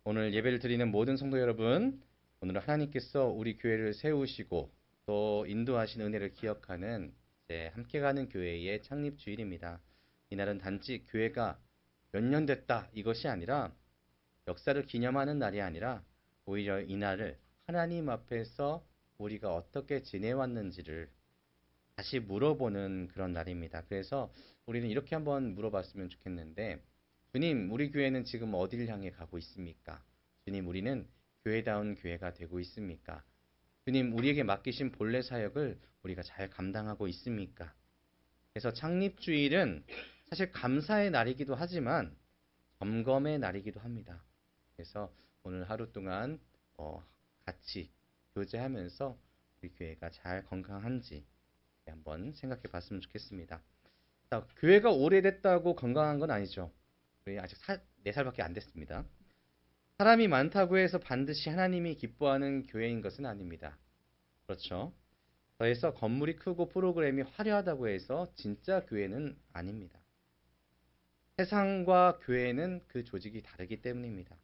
오늘 예배를 드리는 모든 성도 여러분, 오늘은 하나님께서 우리 교회를 세우시고 또 인도하신 은혜를 기억하는 함께 가는 교회의 창립 주일입니다. 이날은 단지 교회가 몇 년 됐다 이것이 아니라 역사를 기념하는 날이 아니라 오히려 이날을 하나님 앞에서 우리가 어떻게 지내왔는지를 다시 물어보는 그런 날입니다. 그래서 우리는 이렇게 한번 물어봤으면 좋겠는데, 주님, 우리 교회는 지금 어디를 향해 가고 있습니까? 주님, 우리는 교회다운 교회가 되고 있습니까? 주님, 우리에게 맡기신 본래 사역을 우리가 잘 감당하고 있습니까? 그래서 창립주일은 사실 감사의 날이기도 하지만 점검의 날이기도 합니다. 그래서 오늘 하루 동안 같이 교제하면서 우리 교회가 잘 건강한지 한번 생각해 봤으면 좋겠습니다. 자, 교회가 오래됐다고 건강한 건 아니죠. 우리 아직 4살밖에 안 됐습니다. 사람이 많다고 해서 반드시 하나님이 기뻐하는 교회인 것은 아닙니다. 그렇죠? 더해서 건물이 크고 프로그램이 화려하다고 해서 진짜 교회는 아닙니다. 세상과 교회는 그 조직이 다르기 때문입니다.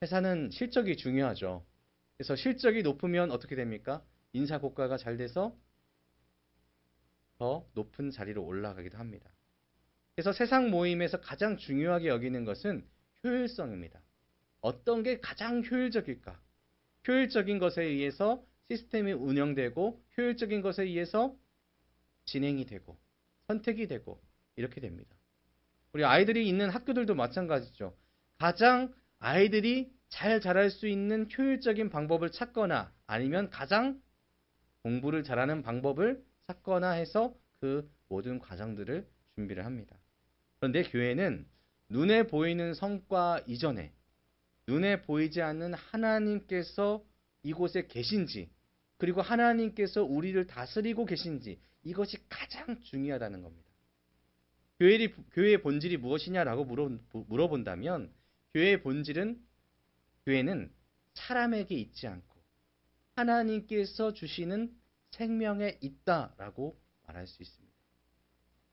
회사는 실적이 중요하죠. 그래서 실적이 높으면 어떻게 됩니까? 인사고과가 잘 돼서 더 높은 자리로 올라가기도 합니다. 그래서 세상 모임에서 가장 중요하게 여기는 것은 효율성입니다. 어떤 게 가장 효율적일까? 효율적인 것에 의해서 시스템이 운영되고 효율적인 것에 의해서 진행이 되고 선택이 되고 이렇게 됩니다. 우리 아이들이 있는 학교들도 마찬가지죠. 가장 아이들이 잘 자랄 수 있는 효율적인 방법을 찾거나 아니면 가장 공부를 잘하는 방법을 찾거나 해서 그 모든 과정들을 준비를 합니다. 그런데 교회는 눈에 보이는 성과 이전에 눈에 보이지 않는 하나님께서 이곳에 계신지 그리고 하나님께서 우리를 다스리고 계신지 이것이 가장 중요하다는 겁니다. 교회의 본질이 무엇이냐라고 물어본다면 교회의 본질은 교회는 사람에게 있지 않고 하나님께서 주시는 생명에 있다라고 말할 수 있습니다.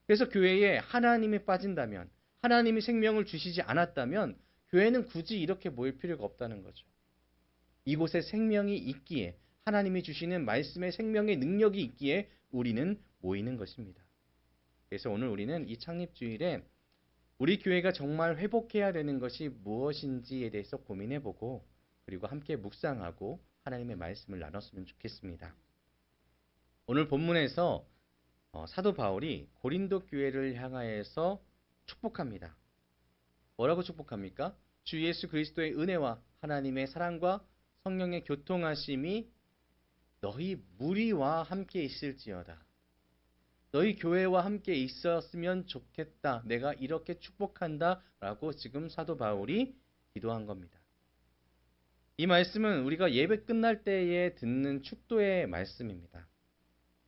그래서 교회에 하나님이 빠진다면 하나님이 생명을 주시지 않았다면 교회는 굳이 이렇게 모일 필요가 없다는 거죠. 이곳에 생명이 있기에 하나님이 주시는 말씀의 생명의 능력이 있기에 우리는 모이는 것입니다. 그래서 오늘 우리는 이 창립주일에 우리 교회가 정말 회복해야 되는 것이 무엇인지에 대해서 고민해보고 그리고 함께 묵상하고 하나님의 말씀을 나눴으면 좋겠습니다. 오늘 본문에서 사도 바울이 고린도 교회를 향하여서 축복합니다. 뭐라고 축복합니까? 주 예수 그리스도의 은혜와 하나님의 사랑과 성령의 교통하심이 너희 무리와 함께 있을지어다. 너희 교회와 함께 있었으면 좋겠다. 내가 이렇게 축복한다. 라고 지금 사도 바울이 기도한 겁니다. 이 말씀은 우리가 예배 끝날 때에 듣는 축도의 말씀입니다.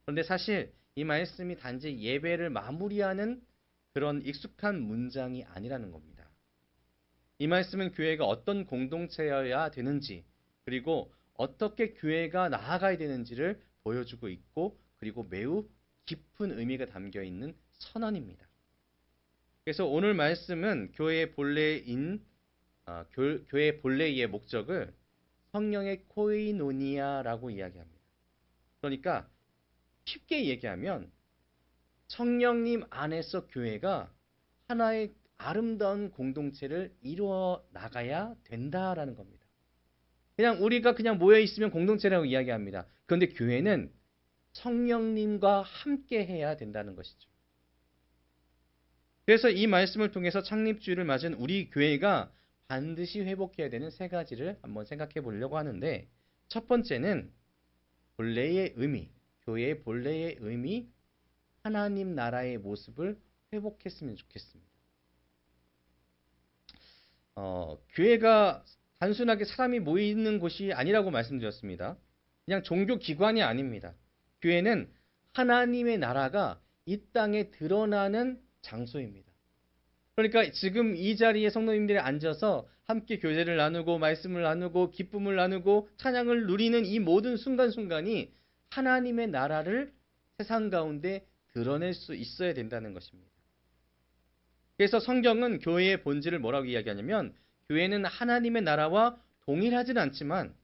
그런데 사실 이 말씀이 단지 예배를 마무리하는 그런 익숙한 문장이 아니라는 겁니다. 이 말씀은 교회가 어떤 공동체여야 되는지 그리고 어떻게 교회가 나아가야 되는지를 보여주고 있고 그리고 매우 깊은 의미가 담겨 있는 선언입니다. 그래서 오늘 말씀은 교회의 본래의 목적을 성령의 코이노니아라고 이야기합니다. 그러니까 쉽게 얘기하면 성령님 안에서 교회가 하나의 아름다운 공동체를 이루어 나가야 된다라는 겁니다. 그냥 우리가 그냥 모여 있으면 공동체라고 이야기합니다. 그런데 교회는 성령님과 함께 해야 된다는 것이죠. 그래서 이 말씀을 통해서 창립주일을 맞은 우리 교회가 반드시 회복해야 되는 세 가지를 한번 생각해 보려고 하는데 첫 번째는 본래의 의미, 교회의 본래의 의미, 하나님 나라의 모습을 회복했으면 좋겠습니다. 교회가 단순하게 사람이 모이는 곳이 아니라고 말씀드렸습니다. 그냥 종교 기관이 아닙니다. 교회는 하나님의 나라가 이 땅에 드러나는 장소입니다. 그러니까 지금 이 자리에 성도님들이 앉아서 함께 교제를 나누고 말씀을 나누고 기쁨을 나누고 찬양을 누리는 이 모든 순간순간이 하나님의 나라를 세상 가운데 드러낼 수 있어야 된다는 것입니다. 그래서 성경은 교회의 본질을 뭐라고 이야기하냐면 교회는 하나님의 나라와 동일하진 않지만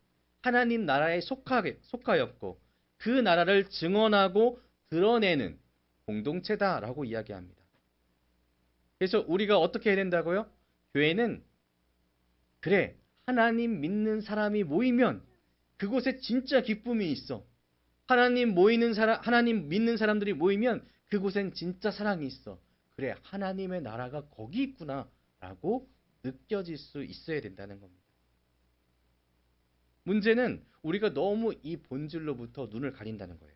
하나님 나라에 속하였고 그 나라를 증언하고 드러내는 공동체다라고 이야기합니다. 그래서 우리가 어떻게 해야 된다고요? 교회는 그래, 하나님 믿는 사람이 모이면 그곳에 진짜 기쁨이 있어. 하나님 믿는 사람들이 모이면 그곳엔 진짜 사랑이 있어. 그래, 하나님의 나라가 거기 있구나라고 느껴질 수 있어야 된다는 겁니다. 문제는 우리가 너무 이 본질로부터 눈을 가린다는 거예요.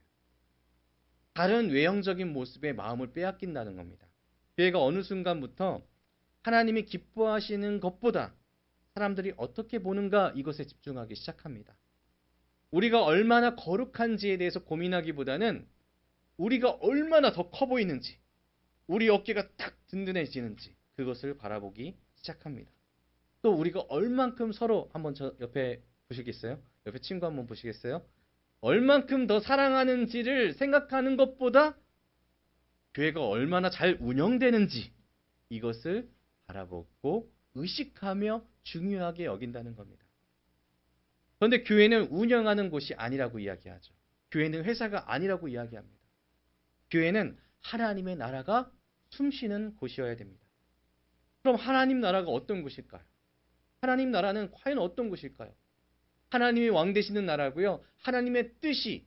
다른 외형적인 모습에 마음을 빼앗긴다는 겁니다. 교회가 어느 순간부터 하나님이 기뻐하시는 것보다 사람들이 어떻게 보는가 이것에 집중하기 시작합니다. 우리가 얼마나 거룩한지에 대해서 고민하기보다는 우리가 얼마나 더 커 보이는지, 우리 어깨가 딱 든든해지는지 그것을 바라보기 시작합니다. 또 우리가 얼만큼 서로 한번 저 옆에 보시겠어요? 옆에 친구 한번 보시겠어요? 얼만큼 더 사랑하는지를 생각하는 것보다 교회가 얼마나 잘 운영되는지 이것을 바라보고 의식하며 중요하게 여긴다는 겁니다. 그런데 교회는 운영하는 곳이 아니라고 이야기하죠. 교회는 회사가 아니라고 이야기합니다. 교회는 하나님의 나라가 숨쉬는 곳이어야 됩니다. 그럼 하나님 나라가 어떤 곳일까요? 하나님 나라는 과연 어떤 곳일까요? 하나님이 왕 되시는 나라고요. 하나님의 뜻이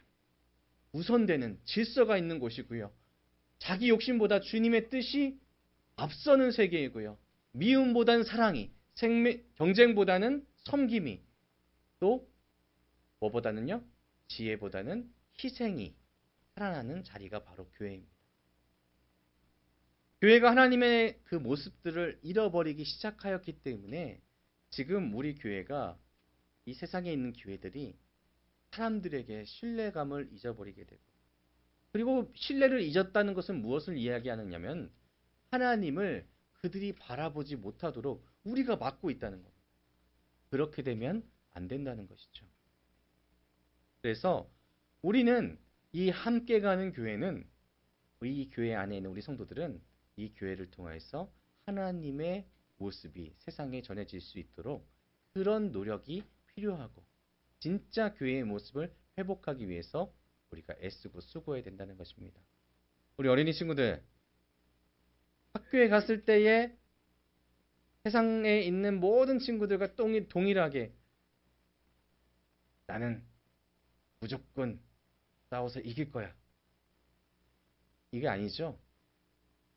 우선되는 질서가 있는 곳이고요. 자기 욕심보다 주님의 뜻이 앞서는 세계이고요. 미움보다는 사랑이, 경쟁보다는 섬김이, 또 뭐보다는요? 지혜보다는 희생이 살아나는 자리가 바로 교회입니다. 교회가 하나님의 그 모습들을 잃어버리기 시작하였기 때문에 지금 우리 교회가 이 세상에 있는 교회들이 사람들에게 신뢰감을 잊어버리게 되고, 그리고 신뢰를 잊었다는 것은 무엇을 이야기하느냐면 하나님을 그들이 바라보지 못하도록 우리가 막고 있다는 겁니다. 그렇게 되면 안 된다는 것이죠. 그래서 우리는 이 함께 가는 교회는, 이 교회 안에 있는 우리 성도들은 이 교회를 통해서 하나님의 모습이 세상에 전해질 수 있도록 그런 노력이 필요하고 진짜 교회의 모습을 회복하기 위해서 우리가 애쓰고 수고해야 된다는 것입니다. 우리 어린이 친구들, 학교에 갔을 때에 세상에 있는 모든 친구들과 동일하게 나는 무조건 싸워서 이길 거야, 이게 아니죠.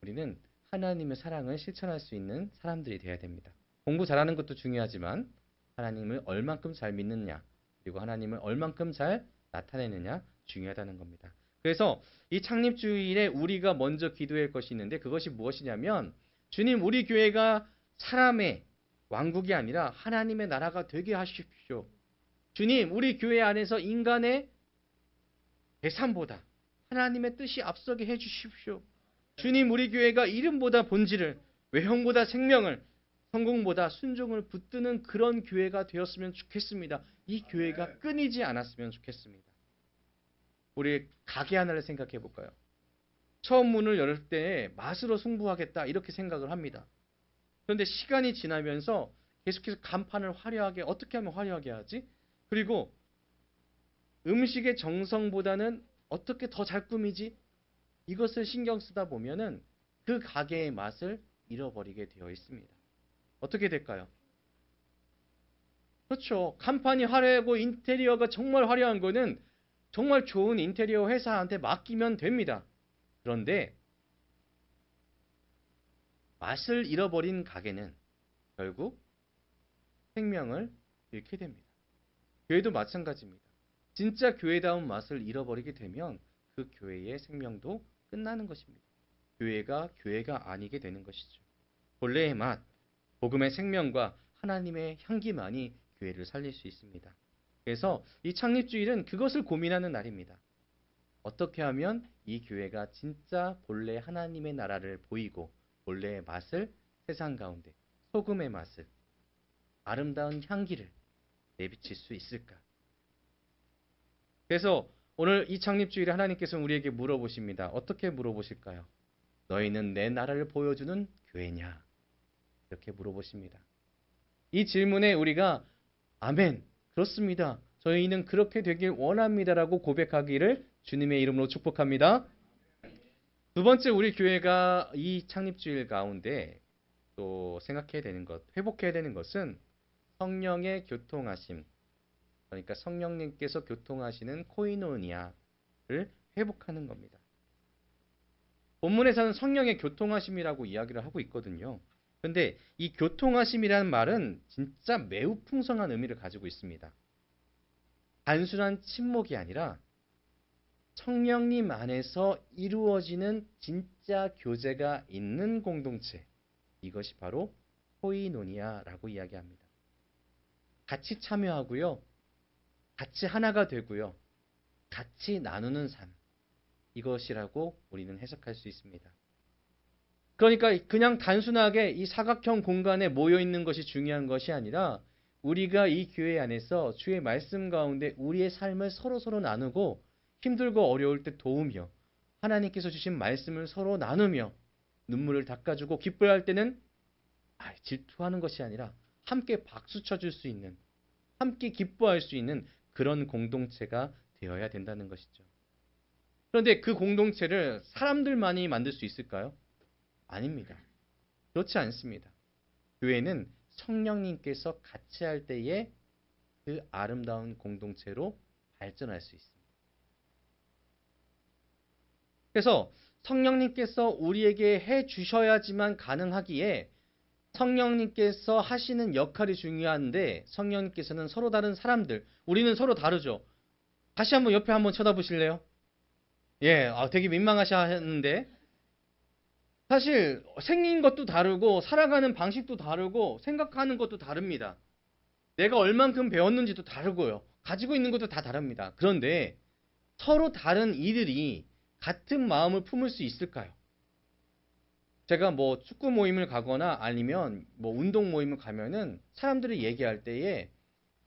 우리는 하나님의 사랑을 실천할 수 있는 사람들이 되어야 됩니다. 공부 잘하는 것도 중요하지만 하나님을 얼만큼 잘 믿느냐, 그리고 하나님을 얼만큼 잘 나타내느냐 중요하다는 겁니다. 그래서 이 창립주일에 우리가 먼저 기도할 것이 있는데 그것이 무엇이냐면, 주님, 우리 교회가 사람의 왕국이 아니라 하나님의 나라가 되게 하십시오. 주님, 우리 교회 안에서 인간의 계산보다 하나님의 뜻이 앞서게 해주십시오. 주님, 우리 교회가 이름보다 본질을, 외형보다 생명을, 성공보다 순종을 붙드는 그런 교회가 되었으면 좋겠습니다. 이 교회가 끊이지 않았으면 좋겠습니다. 우리 가게 하나를 생각해 볼까요? 처음 문을 열 때 맛으로 승부하겠다 이렇게 생각을 합니다. 그런데 시간이 지나면서 계속해서 간판을 화려하게, 어떻게 하면 화려하게 하지? 그리고 음식의 정성보다는 어떻게 더 잘 꾸미지? 이것을 신경 쓰다 보면은 그 가게의 맛을 잃어버리게 되어 있습니다. 어떻게 될까요? 그렇죠. 간판이 화려하고 인테리어가 정말 화려한 거는 정말 좋은 인테리어 회사한테 맡기면 됩니다. 그런데 맛을 잃어버린 가게는 결국 생명을 잃게 됩니다. 교회도 마찬가지입니다. 진짜 교회다운 맛을 잃어버리게 되면 그 교회의 생명도 끝나는 것입니다. 교회가 아니게 되는 것이죠. 본래의 맛, 복음의 생명과 하나님의 향기만이 교회를 살릴 수 있습니다. 그래서 이 창립주일은 그것을 고민하는 날입니다. 어떻게 하면 이 교회가 진짜 본래 하나님의 나라를 보이고 본래의 맛을 세상 가운데, 소금의 맛을, 아름다운 향기를 내비칠 수 있을까? 그래서 오늘 이 창립주일에 하나님께서 우리에게 물어보십니다. 어떻게 물어보실까요? 너희는 내 나라를 보여주는 교회냐? 이렇게 물어보십니다. 이 질문에 우리가 아멘, 그렇습니다. 저희는 그렇게 되길 원합니다라고 고백하기를 주님의 이름으로 축복합니다. 두 번째, 우리 교회가 이 창립주일 가운데 또 생각해야 되는 것, 회복해야 되는 것은 성령의 교통하심, 그러니까 성령님께서 교통하시는 코이노니아를 회복하는 겁니다. 본문에서는 성령의 교통하심이라고 이야기를 하고 있거든요. 그런데 이 교통하심이라는 말은 진짜 매우 풍성한 의미를 가지고 있습니다. 단순한 침묵이 아니라 성령님 안에서 이루어지는 진짜 교제가 있는 공동체, 이것이 바로 코이노니아라고 이야기합니다. 같이 참여하고요, 같이 하나가 되고요, 같이 나누는 삶, 이것이라고 우리는 해석할 수 있습니다. 그러니까 그냥 단순하게 이 사각형 공간에 모여 있는 것이 중요한 것이 아니라 우리가 이 교회 안에서 주의 말씀 가운데 우리의 삶을 서로 나누고 힘들고 어려울 때 도우며 하나님께서 주신 말씀을 서로 나누며 눈물을 닦아주고 기뻐할 때는 질투하는 것이 아니라 함께 박수 쳐줄 수 있는, 함께 기뻐할 수 있는 그런 공동체가 되어야 된다는 것이죠. 그런데 그 공동체를 사람들만이 만들 수 있을까요? 아닙니다. 그렇지 않습니다. 교회는 성령님께서 같이 할 때에 그 아름다운 공동체로 발전할 수 있습니다. 그래서 성령님께서 우리에게 해 주셔야지만 가능하기에 성령님께서 하시는 역할이 중요한데 성령님께서는 서로 다른 사람들, 우리는 서로 다르죠. 다시 한번 옆에 한번 쳐다보실래요? 예, 되게 민망하셨는데 사실 생긴 것도 다르고 살아가는 방식도 다르고 생각하는 것도 다릅니다. 내가 얼만큼 배웠는지도 다르고요. 가지고 있는 것도 다 다릅니다. 그런데 서로 다른 이들이 같은 마음을 품을 수 있을까요? 제가 뭐 축구 모임을 가거나 아니면 뭐 운동 모임을 가면은 사람들이 얘기할 때에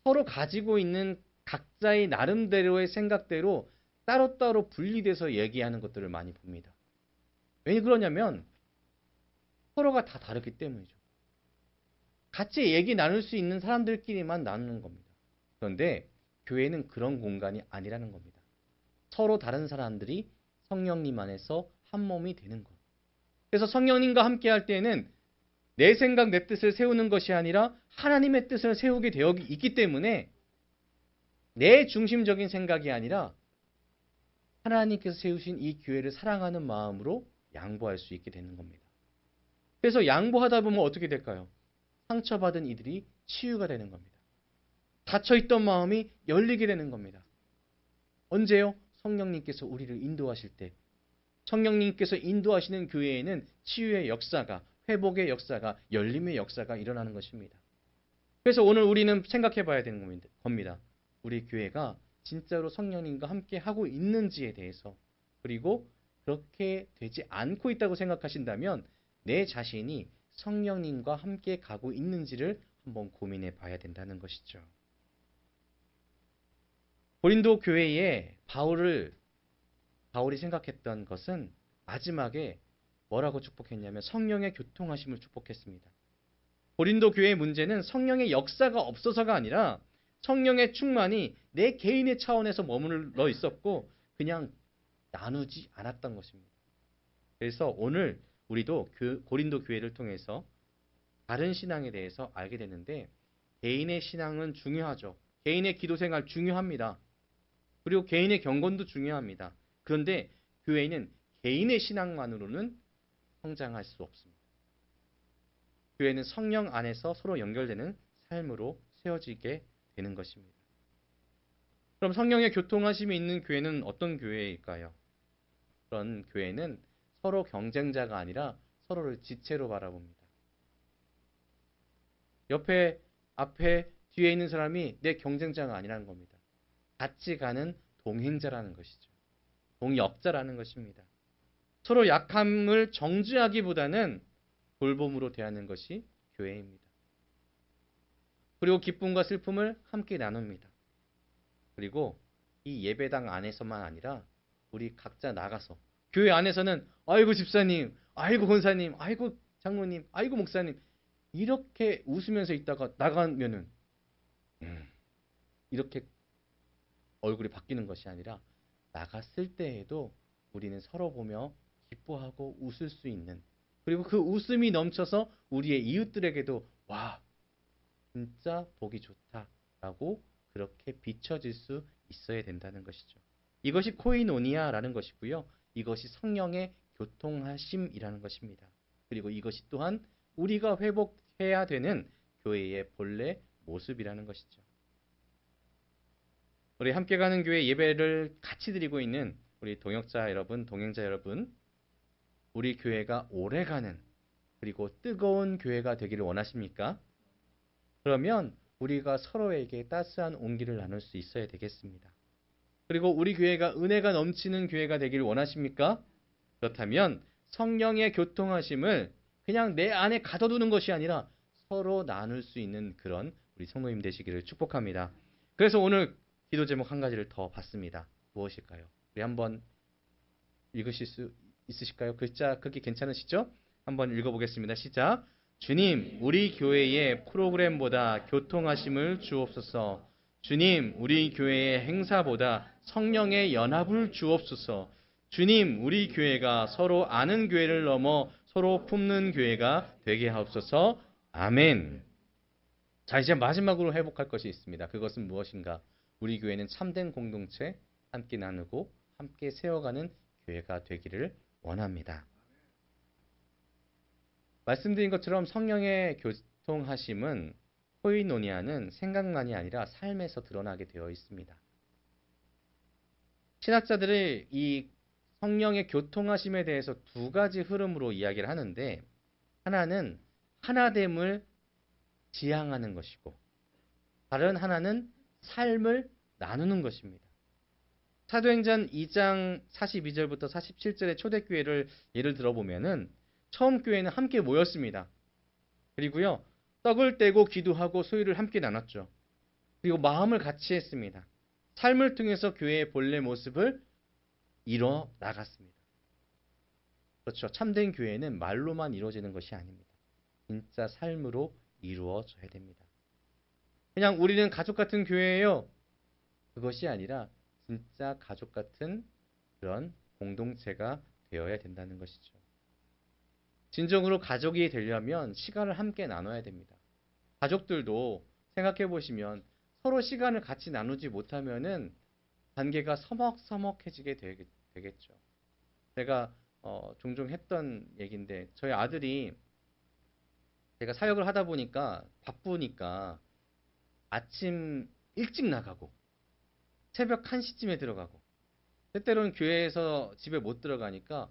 서로 가지고 있는 각자의 나름대로의 생각대로 따로따로 분리돼서 얘기하는 것들을 많이 봅니다. 왜 그러냐면 서로가 다 다르기 때문이죠. 같이 얘기 나눌 수 있는 사람들끼리만 나누는 겁니다. 그런데 교회는 그런 공간이 아니라는 겁니다. 서로 다른 사람들이 성령님 안에서 한 몸이 되는 것. 그래서 성령님과 함께 할 때에는 내 생각, 내 뜻을 세우는 것이 아니라 하나님의 뜻을 세우게 되어 있기 때문에 내 중심적인 생각이 아니라 하나님께서 세우신 이 교회를 사랑하는 마음으로 양보할 수 있게 되는 겁니다. 그래서 양보하다 보면 어떻게 될까요? 상처받은 이들이 치유가 되는 겁니다. 닫혀있던 마음이 열리게 되는 겁니다. 언제요? 성령님께서 우리를 인도하실 때. 성령님께서 인도하시는 교회에는 치유의 역사가, 회복의 역사가, 열림의 역사가 일어나는 것입니다. 그래서 오늘 우리는 생각해 봐야 되는 겁니다. 우리 교회가 진짜로 성령님과 함께 하고 있는지에 대해서, 그리고 그렇게 되지 않고 있다고 생각하신다면 내 자신이 성령님과 함께 가고 있는지를 한번 고민해 봐야 된다는 것이죠. 고린도 교회에 바울이 생각했던 것은 마지막에 뭐라고 축복했냐면 성령의 교통하심을 축복했습니다. 고린도 교회의 문제는 성령의 역사가 없어서가 아니라 성령의 충만이 내 개인의 차원에서 머물러 있었고 그냥 나누지 않았던 것입니다. 그래서 오늘 우리도 고린도 교회를 통해서 다른 신앙에 대해서 알게 되는데 개인의 신앙은 중요하죠. 개인의 기도생활 중요합니다. 그리고 개인의 경건도 중요합니다. 그런데 교회는 개인의 신앙만으로는 성장할 수 없습니다. 교회는 성령 안에서 서로 연결되는 삶으로 세워지게 되는 것입니다. 그럼 성령의 교통하심이 있는 교회는 어떤 교회일까요? 그런 교회는 서로 경쟁자가 아니라 서로를 지체로 바라봅니다. 옆에, 앞에, 뒤에 있는 사람이 내 경쟁자가 아니라는 겁니다. 같이 가는 동행자라는 것이죠. 동역자라는 것입니다. 서로 약함을 정죄하기보다는 돌봄으로 대하는 것이 교회입니다. 그리고 기쁨과 슬픔을 함께 나눕니다. 그리고 이 예배당 안에서만 아니라 우리 각자 나가서 교회 안에서는 아이고 집사님, 아이고 권사님, 아이고 장로님, 아이고 목사님 이렇게 웃으면서 있다가 나가면은 이렇게 얼굴이 바뀌는 것이 아니라 나갔을 때에도 우리는 서로 보며 기뻐하고 웃을 수 있는, 그리고 그 웃음이 넘쳐서 우리의 이웃들에게도 와, 진짜 보기 좋다라고 그렇게 비춰질 수 있어야 된다는 것이죠. 이것이 코이노니아라는 것이고요. 이것이 성령의 교통하심이라는 것입니다. 그리고 이것이 또한 우리가 회복해야 되는 교회의 본래 모습이라는 것이죠. 우리 함께 가는 교회 예배를 같이 드리고 있는 우리 동역자 여러분, 동행자 여러분, 우리 교회가 오래가는 그리고 뜨거운 교회가 되기를 원하십니까? 그러면 우리가 서로에게 따스한 온기를 나눌 수 있어야 되겠습니다. 그리고 우리 교회가 은혜가 넘치는 교회가 되기를 원하십니까? 그렇다면 성령의 교통하심을 그냥 내 안에 가둬두는 것이 아니라 서로 나눌 수 있는 그런 우리 성도님 되시기를 축복합니다. 그래서 오늘 기도 제목 한 가지를 더 봤습니다. 무엇일까요? 우리 한번 읽으실 수 있으실까요? 글자 크기 괜찮으시죠? 한번 읽어보겠습니다. 시작. 주님, 우리 교회의 프로그램보다 교통하심을 주옵소서. 주님, 우리 교회의 행사보다 성령의 연합을 주옵소서. 주님, 우리 교회가 서로 아는 교회를 넘어 서로 품는 교회가 되게 하옵소서. 아멘. 자, 이제 마지막으로 회복할 것이 있습니다. 그것은 무엇인가? 우리 교회는 참된 공동체, 함께 나누고 함께 세워가는 교회가 되기를 원합니다. 말씀드린 것처럼 성령의 교통하심은 코이노니아는 생각만이 아니라 삶에서 드러나게 되어 있습니다. 신학자들이 이 성령의 교통하심에 대해서 두 가지 흐름으로 이야기를 하는데, 하나는 하나됨을 지향하는 것이고 다른 하나는 삶을 나누는 것입니다. 사도행전 2장 42절부터 47절의 초대교회를 예를 들어보면은 처음 교회는 함께 모였습니다. 그리고요, 떡을 떼고 기도하고 소유를 함께 나눴죠. 그리고 마음을 같이 했습니다. 삶을 통해서 교회의 본래 모습을 이뤄 나갔습니다. 그렇죠. 참된 교회는 말로만 이루어지는 것이 아닙니다. 진짜 삶으로 이루어져야 됩니다. 그냥 우리는 가족 같은 교회예요. 그것이 아니라 진짜 가족 같은 그런 공동체가 되어야 된다는 것이죠. 진정으로 가족이 되려면 시간을 함께 나눠야 됩니다. 가족들도 생각해 보시면 서로 시간을 같이 나누지 못하면은 관계가 서먹서먹해지게 되겠죠. 제가 종종 했던 얘기인데, 저희 아들이 제가 사역을 하다 보니까 바쁘니까 아침 일찍 나가고 새벽 1시쯤에 들어가고 때때로는 교회에서 집에 못 들어가니까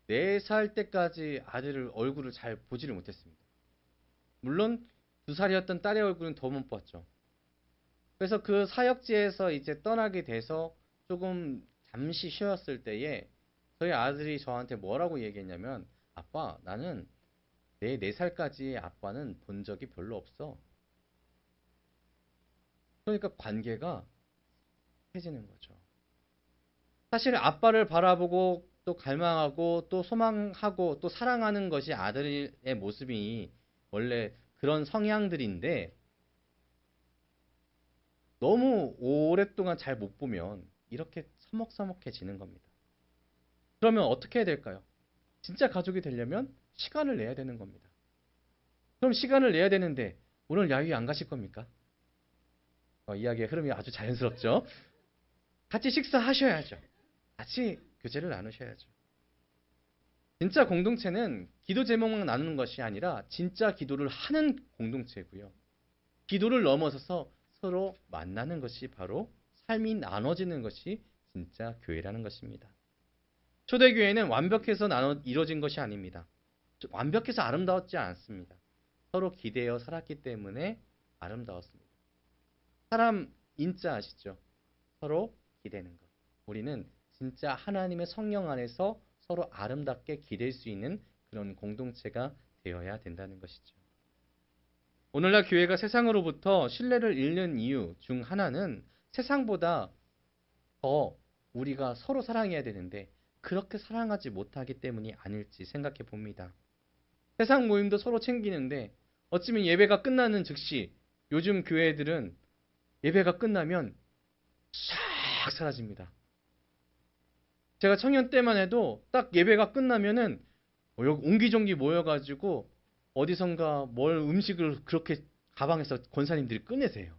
4살 때까지 아들을 얼굴을 잘 보지를 못했습니다. 물론 2살이었던 딸의 얼굴은 더 못 봤죠. 그래서 그 사역지에서 이제 떠나게 돼서 조금 잠시 쉬었을 때에 저희 아들이 저한테 뭐라고 얘기했냐면, 아빠, 나는 내 4살까지 아빠는 본 적이 별로 없어. 그러니까 관계가 해지는 거죠. 사실 아빠를 바라보고 또 갈망하고 또 소망하고 또 사랑하는 것이 아들의 모습이 원래 그런 성향들인데, 너무 오랫동안 잘 못 보면 이렇게 서먹서먹해지는 겁니다. 그러면 어떻게 해야 될까요? 진짜 가족이 되려면 시간을 내야 되는 겁니다. 그럼 시간을 내야 되는데 오늘 야유회 안 가실 겁니까? 이야기의 흐름이 아주 자연스럽죠. 같이 식사하셔야죠. 같이 교제를 나누셔야죠. 진짜 공동체는 기도 제목만 나누는 것이 아니라 진짜 기도를 하는 공동체고요. 기도를 넘어서서 서로 만나는 것이 바로 삶이 나눠지는 것이 진짜 교회라는 것입니다. 초대교회는 완벽해서 이루어진 것이 아닙니다. 완벽해서 아름다웠지 않습니다. 서로 기대어 살았기 때문에 아름다웠습니다. 사람 인자 아시죠? 서로 기대는 것. 우리는 진짜 하나님의 성령 안에서 서로 아름답게 기댈 수 있는 그런 공동체가 되어야 된다는 것이죠. 오늘날 교회가 세상으로부터 신뢰를 잃는 이유 중 하나는 세상보다 더 우리가 서로 사랑해야 되는데 그렇게 사랑하지 못하기 때문이 아닐지 생각해 봅니다. 세상 모임도 서로 챙기는데 어쩌면 예배가 끝나는 즉시 요즘 교회들은 예배가 끝나면 싹 사라집니다. 제가 청년 때만 해도 딱 예배가 끝나면은 여기 옹기종기 모여가지고 어디선가 뭘 음식을 그렇게 가방에서 권사님들이 꺼내세요.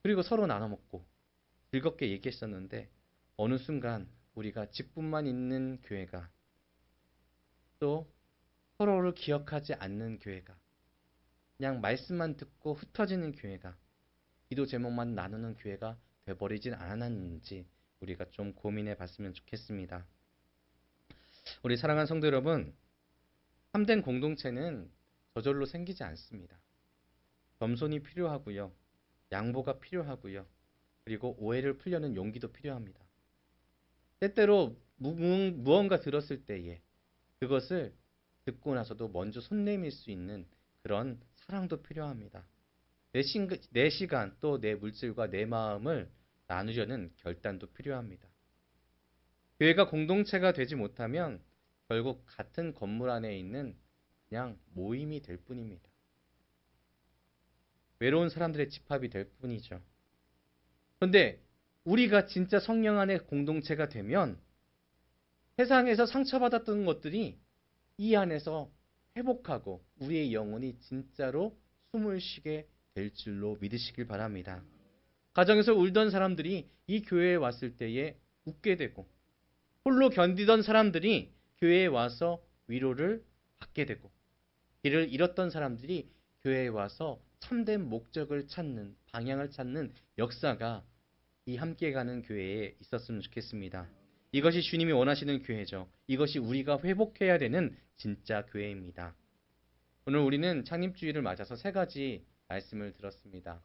그리고 서로 나눠 먹고 즐겁게 얘기했었는데 어느 순간 우리가 집뿐만 있는 교회가 또 서로를 기억하지 않는 교회가 그냥 말씀만 듣고 흩어지는 교회가 기도 제목만 나누는 교회가 돼버리진 않았는지 우리가 좀 고민해 봤으면 좋겠습니다. 우리 사랑하는 성도 여러분, 참된 공동체는 저절로 생기지 않습니다. 겸손이 필요하고요. 양보가 필요하고요. 그리고 오해를 풀려는 용기도 필요합니다. 때때로 무언가 들었을 때에 그것을 듣고 나서도 먼저 손 내밀 수 있는 그런 사랑도 필요합니다. 내 시간 또 내 물질과 내 마음을 나누려는 결단도 필요합니다. 교회가 공동체가 되지 못하면 결국 같은 건물 안에 있는 그냥 모임이 될 뿐입니다. 외로운 사람들의 집합이 될 뿐이죠. 그런데 우리가 진짜 성령 안의 공동체가 되면 세상에서 상처받았던 것들이 이 안에서 회복하고 우리의 영혼이 진짜로 숨을 쉬게 될 줄로 믿으시길 바랍니다. 가정에서 울던 사람들이 이 교회에 왔을 때에 웃게 되고 홀로 견디던 사람들이 교회에 와서 위로를 받게 되고 길을 잃었던 사람들이 교회에 와서 참된 목적을 찾는 방향을 찾는 역사가 이 함께 가는 교회에 있었으면 좋겠습니다. 이것이 주님이 원하시는 교회죠. 이것이 우리가 회복해야 되는 진짜 교회입니다. 오늘 우리는 창립주의를 맞아서 세 가지 말씀을 들었습니다.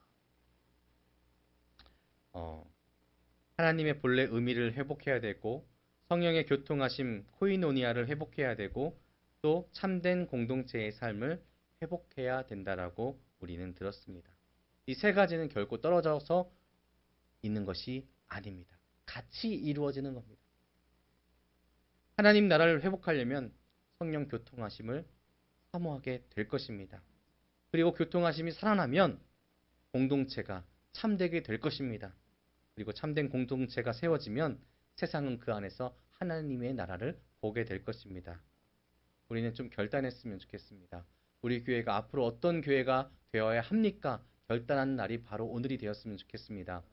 하나님의 본래 의미를 회복해야 되고 성령의 교통하심 코이노니아를 회복해야 되고 또 참된 공동체의 삶을 회복해야 된다라고 우리는 들었습니다. 이 세 가지는 결코 떨어져서 있는 것이 아닙니다. 같이 이루어지는 겁니다. 하나님 나라를 회복하려면 성령 교통하심을 사모하게 될 것입니다. 그리고 교통하심이 살아나면 공동체가 참되게 될 것입니다. 그리고 참된 공동체가 세워지면 세상은 그 안에서 하나님의 나라를 보게 될 것입니다. 우리는 좀 결단했으면 좋겠습니다. 우리 교회가 앞으로 어떤 교회가 되어야 합니까? 결단하는 날이 바로 오늘이 되었으면 좋겠습니다.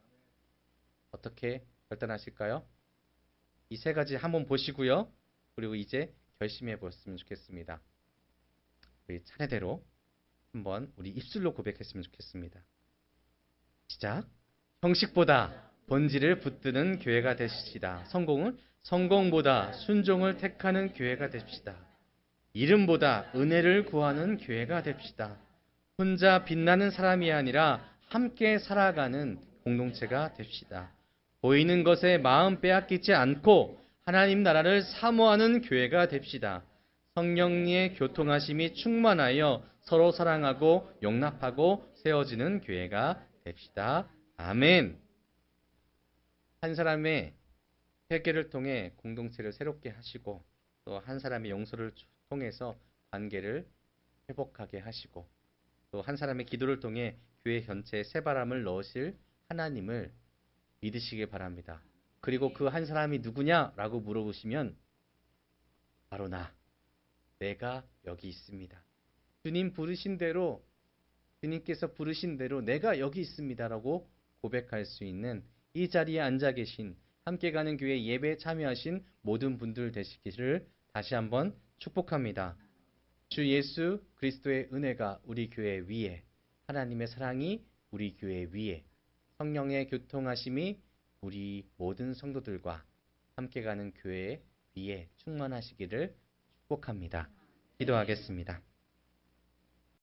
어떻게 결단하실까요? 이 세 가지 한번 보시고요. 그리고 이제 결심해 보았으면 좋겠습니다. 우리 차례대로 한번 우리 입술로 고백했으면 좋겠습니다. 시작. 형식보다 본질을 붙드는 교회가 되시다. 성공보다 순종을 택하는 교회가 됩시다. 이름보다 은혜를 구하는 교회가 됩시다. 혼자 빛나는 사람이 아니라 함께 살아가는 공동체가 됩시다. 보이는 것에 마음 빼앗기지 않고 하나님 나라를 사모하는 교회가 됩시다. 성령의 교통하심이 충만하여 서로 사랑하고 용납하고 세워지는 교회가 됩시다. 아멘. 한 사람의 회개를 통해 공동체를 새롭게 하시고 또 한 사람의 용서를 통해서 관계를 회복하게 하시고 또 한 사람의 기도를 통해 교회 전체에 새바람을 넣으실 하나님을 믿으시길 바랍니다. 그리고 그 한 사람이 누구냐라고 물어보시면 바로 내가 여기 있습니다. 주님 부르신 대로 주님께서 부르신 대로 내가 여기 있습니다라고 고백할 수 있는 이 자리에 앉아 계신 함께 가는 교회 예배에 참여하신 모든 분들 되시기를 다시 한번 축복합니다. 주 예수 그리스도의 은혜가 우리 교회 위에 하나님의 사랑이 우리 교회 위에 성령의 교통하심이 우리 모든 성도들과 함께 가는 교회 위에 충만하시기를 축복합니다. 기도하겠습니다.